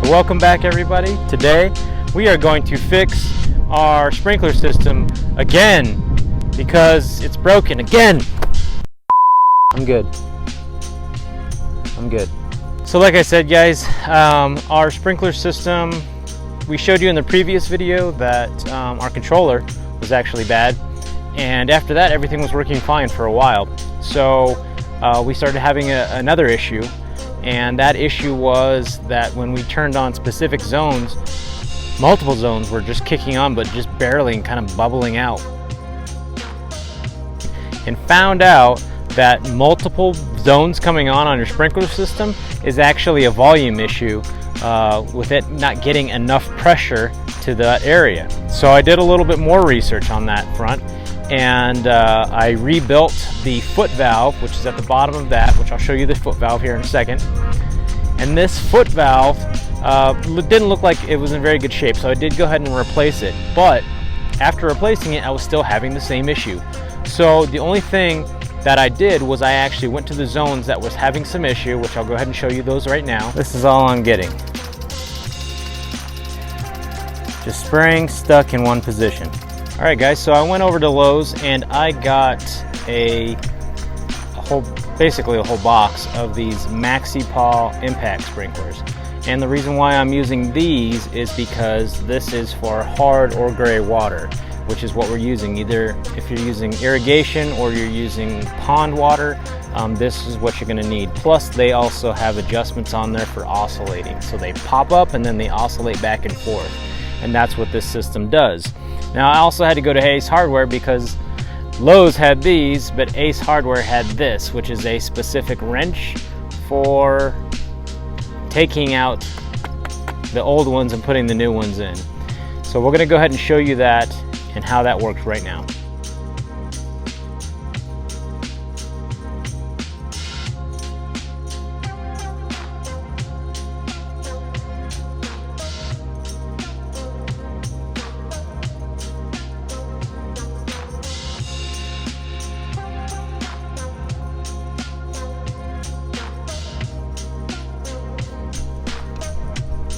welcome back everybody. Today we are going to fix our sprinkler system again because it's broken again. I'm good. So like I said guys, our sprinkler system, we showed you in the previous video that our controller was actually bad, and after that everything was working fine for a while. So we started having another issue, and that issue was that when we turned on specific zones, multiple zones were just kicking on but just barely and kind of bubbling out, and found out that multiple zones coming on your sprinkler system is actually a volume issue with it not getting enough pressure to that area. So I did a little bit more research on that front, and I rebuilt the foot valve, which is at the bottom of that, which I'll show you the foot valve here in a second. And this foot valve didn't look like it was in very good shape, so I did go ahead and replace it. But after replacing it, I was still having the same issue. So the only thing that I did was I actually went to the zones that was having some issue, which I'll go ahead and show you those right now. This is all I'm getting. Just spraying stuck in one position. All right guys, so I went over to Lowe's and I got basically a whole box of these Maxi-Paw impact sprinklers. And the reason why I'm using these is because this is for hard or gray water, which is what we're using. Either if you're using irrigation or you're using pond water, this is what you're gonna need. Plus they also have adjustments on there for oscillating. So they pop up and then they oscillate back and forth. And that's what this system does. Now I also had to go to Ace Hardware because Lowe's had these, but Ace Hardware had this, which is a specific wrench for taking out the old ones and putting the new ones in. So we're gonna go ahead and show you that and how that works right now.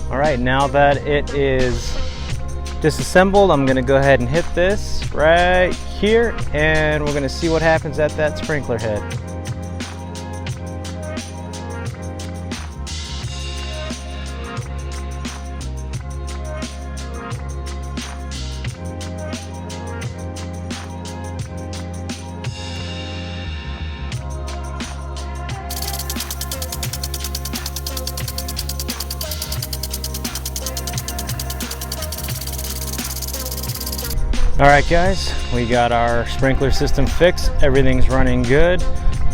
All right, now that it is disassembled, I'm gonna go ahead and hit this right here, and we're gonna see what happens at that sprinkler head. Alright guys, we got our sprinkler system fixed. Everything's running good.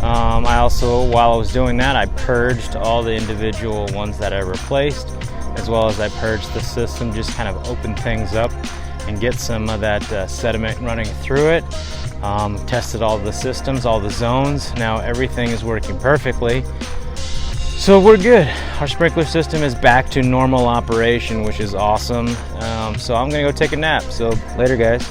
I also, while I was doing that, I purged all the individual ones that I replaced, as well as I purged the system, just kind of open things up and get some of that sediment running through it. Tested all the systems, all the zones. Now everything is working perfectly. So we're good. Our sprinkler system is back to normal operation, which is awesome. So I'm gonna go take a nap. So later guys.